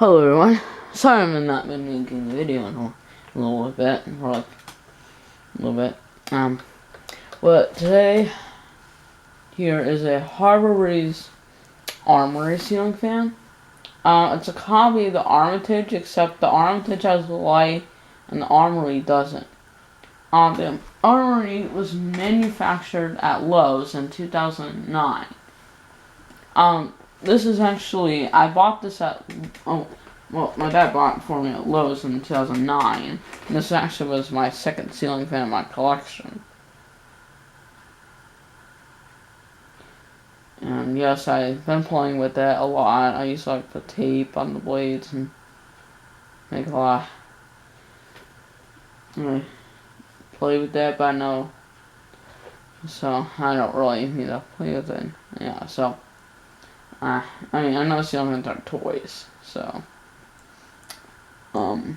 Hello everyone. Sorry I've not been making a video in a little bit, or like a little bit. But today here is a Breeze Armory ceiling fan. It's a copy of the Armitage, except the Armitage has light and the Armory doesn't. The Armory was manufactured at Lowe's in 2009. This is actually, I bought this at, my dad bought it for me at Lowe's in 2009, and this actually was my second ceiling fan in my collection. And yes, I've been playing with it a lot. I used to like put tape on the blades and make a lot. I play with that, but so I don't really need to play with it. Yeah, so. I mean, I know ceiling fans are toys, so, I've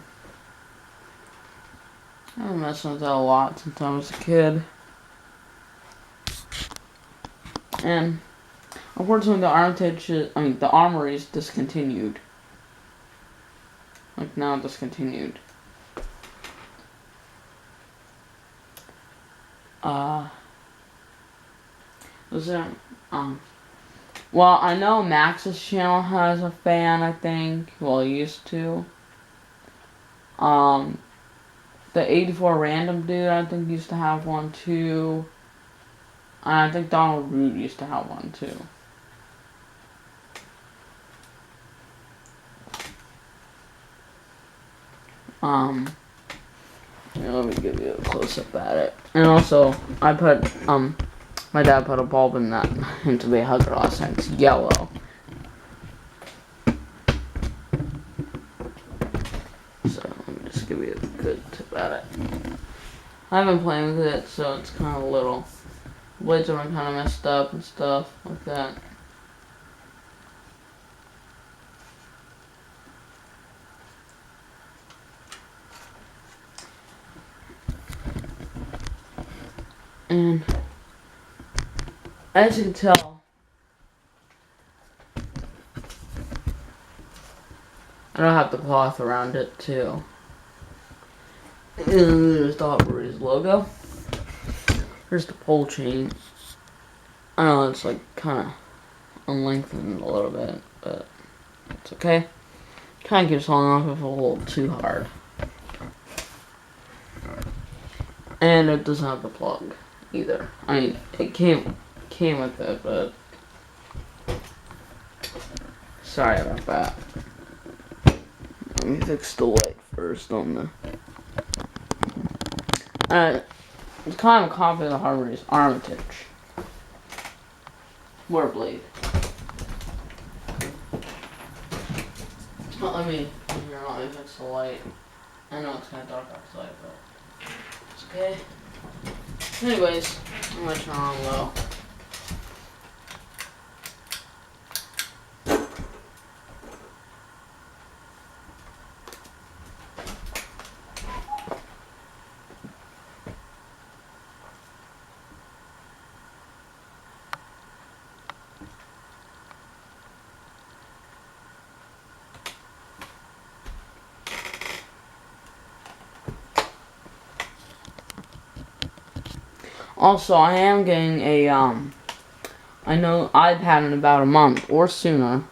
been messing with that a lot since I was a kid, and unfortunately the Armory is discontinued, like now discontinued. Was there, well, I know Max's channel has a fan, I think. Well, he used to. The 84 Random Dude, I think, used to have one, too. And I think Donald Root used to have one, too. Let me give you a close-up at it. And also, my dad put a bulb in that into the hugger last night. It's yellow. So let me just give you a good tip at it. I've been playing with it, so it's kind of little. The blades are kind of messed up and stuff like that. And as you can tell, I don't have the cloth around it too. And there's the Breeze logo. Here's the pole chain. I know it's like kind of unlengthened a little bit, but it's okay. Kind of keeps falling off if a little too hard. And it doesn't have the plug either. I mean, it came with it, but sorry about that. Let me fix the light first on the. It's kind of a copy of the Breeze Armitage. War blade. Well, let me fix the light. I know it's kind of dark outside, but it's okay. Anyways, I'm gonna turn on low. Also, I am getting a, I know iPad in about a month or sooner.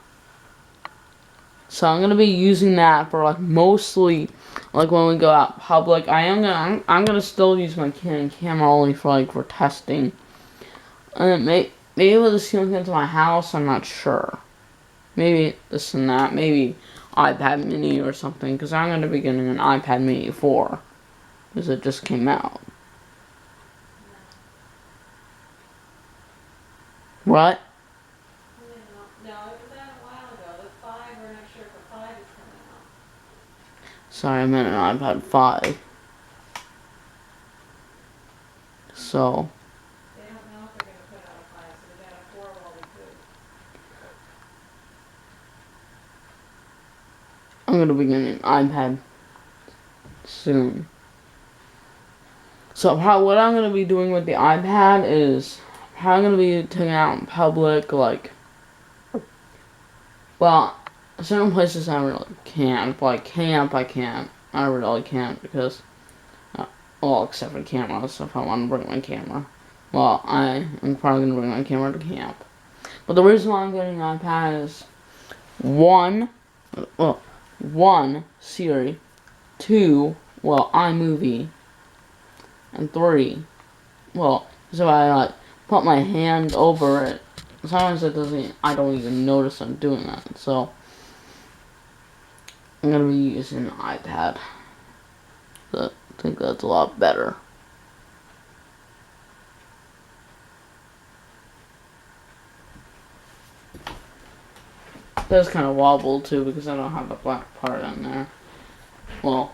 So I'm gonna be using that for like mostly like when we go out public. I'm gonna still use my Canon camera only for like for testing. And maybe with the ceiling fans in my house, I'm not sure. Maybe this and that. Maybe iPad Mini or something. Because I'm gonna be getting an iPad Mini 4. Because it just came out. What? No, it was out a while ago. The 5, we're not sure if the 5 is coming out. Sorry, I meant an iPad 5. So. They don't know if they're going to put out a 5, so they got a 4 while they could. I'm gonna be getting an iPad soon. So what I'm gonna be doing with the iPad is how I'm gonna be taking it out in public, like, well, certain places I really can't. Like camp, I can't. I really can't because, well, except for cameras. If I want to bring my camera, well, I am probably gonna bring my camera to camp. But the reason why I'm getting an iPad is one, Siri, two, iMovie, and three, so I like put my hand over it. Sometimes it doesn't. I don't even notice I'm doing that. So I'm gonna be using an iPad. I think that's a lot better. It does kind of wobble too because I don't have the black part in there. Well,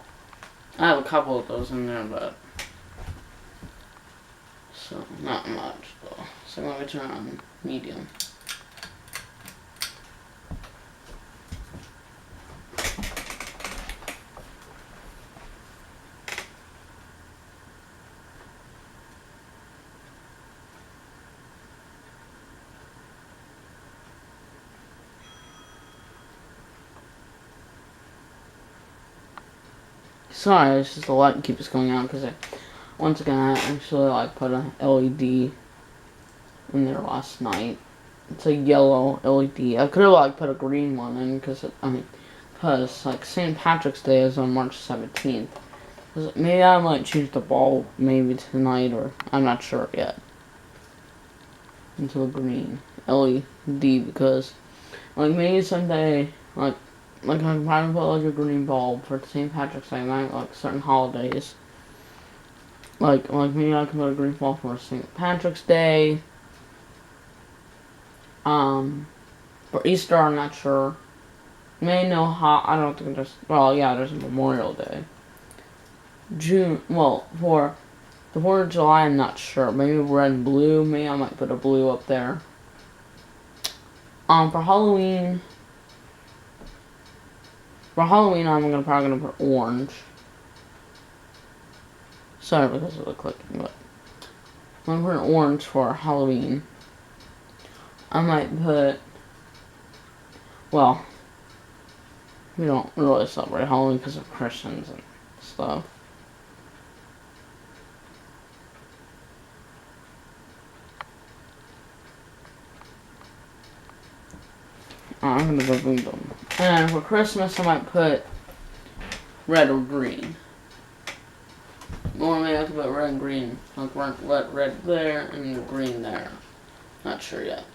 I have a couple of those in there, but so not much though. So let me turn on medium. Sorry, it's just the light keeps going out because once again I actually put an LED in there last night. It's a yellow LED. I could have put a green one in because St. Patrick's Day is on March 17th. Maybe I might change the bulb maybe tonight, or I'm not sure yet. Into a green LED because maybe someday I can probably put a green bulb for St. Patrick's Day, certain holidays. Maybe I can put a green bulb for St. Patrick's Day. For Easter, I'm not sure. May know how. I don't think there's. Well, yeah, there's a Memorial Day. For the 4th of July, I'm not sure. Maybe red and blue. Maybe I might put a blue up there. For Halloween. I'm probably gonna put orange. Sorry because of the clicking, but I'm gonna put orange for Halloween. I might put. Well, we don't really celebrate Halloween because of Christians and stuff. I'm gonna go green them. And for Christmas, I might put red or green. Or maybe I can put red and green. Red there and green there. Not sure yet.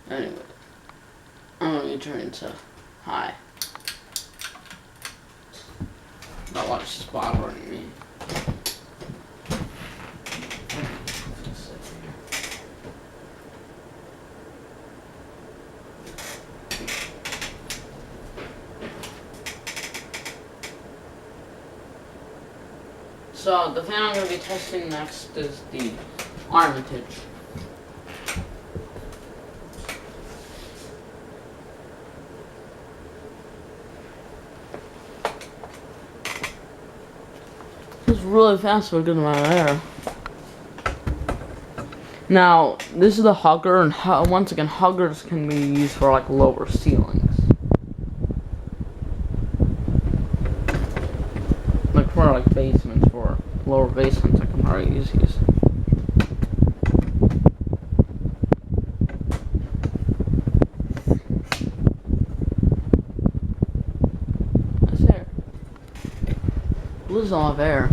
Anyway, I'm gonna be turning to high. Not watch this bothering me. So the fan I'm going to be testing next is the Armitage. It's really fast for a good amount of air. Now, this is the hugger, and once again, huggers can be used for lower ceilings. For basements, for lower basements, I can probably use these. That's air. Blue's all of air.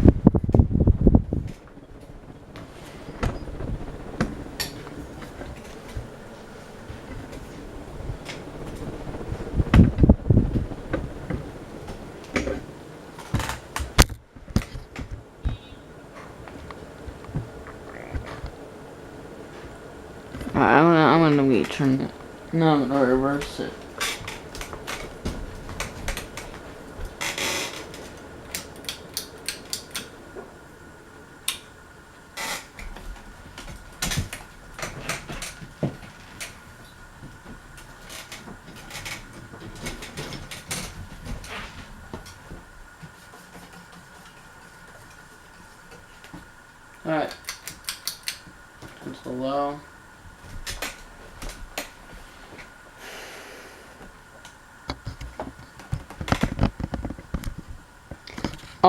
I'm gonna be turning it. No, I'm gonna reverse it. Alright. That's the low.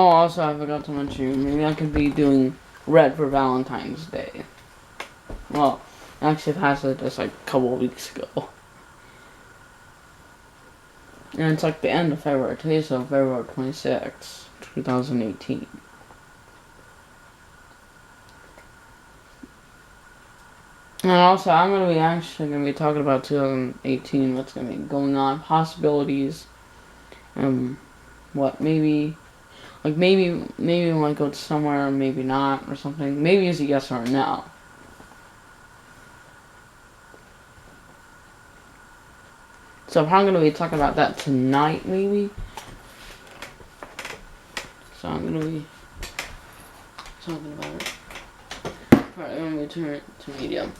Oh, also, I forgot to mention, maybe I could be doing red for Valentine's Day. Well, actually, I passed it just like a couple of weeks ago. And it's like the end of February. Today's so February 26th, 2018. And also, I'm going to be actually going to be talking about 2018, what's going to be going on, possibilities, what maybe we might go somewhere, maybe not, or something. Maybe it's a yes or a no. So I'm probably going to be talking about that tonight, maybe. So I'm going to be talking about it. Alright, I'm going to turn it to medium.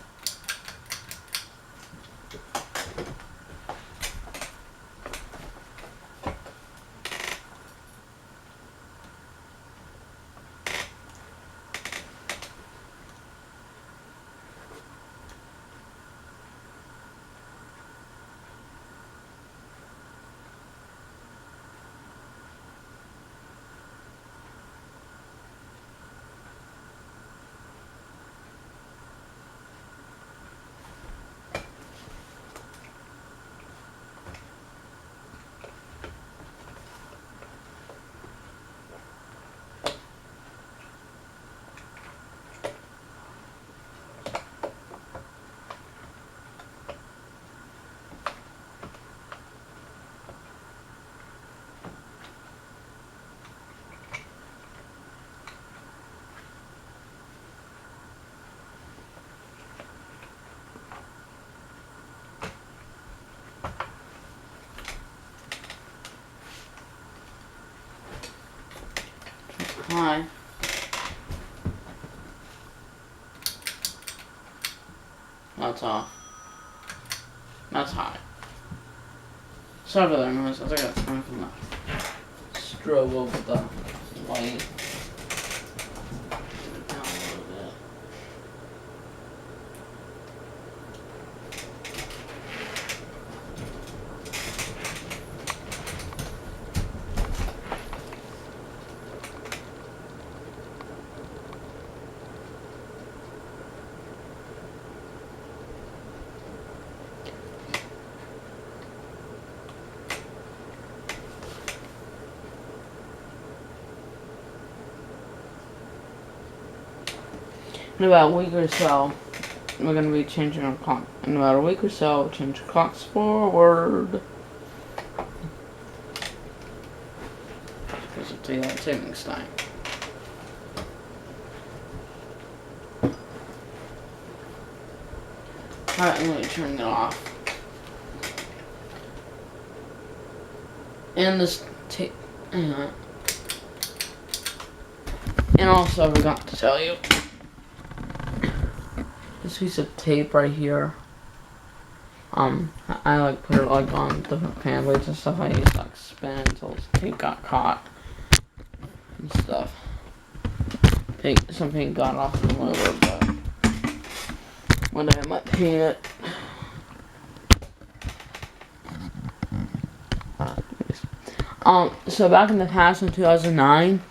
Hi. That's off. That's high. Sorry for that noise. I think that's coming from the strobe over the light. Down a little bit. In about a week or so, we're going to be changing our clock. In about a week or so, we'll change clocks forward. Because of daylight savings time. Alright, I'm going to turn it off. And this tape. And also, I forgot to tell you. This piece of tape right here. I like put it like on different fan blades and stuff. I used to like spin it until the tape got caught and stuff. Some paint got off the motor, but one day I might paint it. So back in the past in 2009,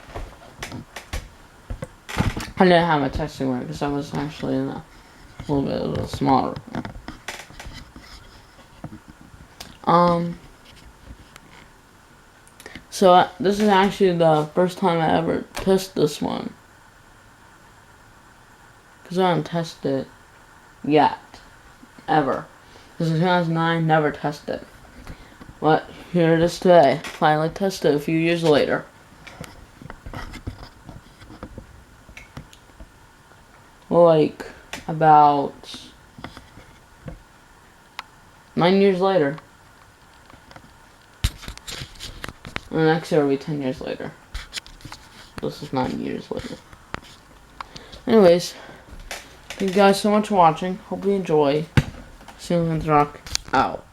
I didn't have my testing room because I was actually in a little bit of a smaller room. So this is actually the first time I ever tested this one. Because I haven't tested it yet. Ever. Because in 2009, never tested it. But here it is today. Finally tested it a few years later. Like, about 9 years later. And next year will be 10 years later. This is 9 years later. Anyways, thank you guys so much for watching. Hope you enjoy. Ceiling Rock out.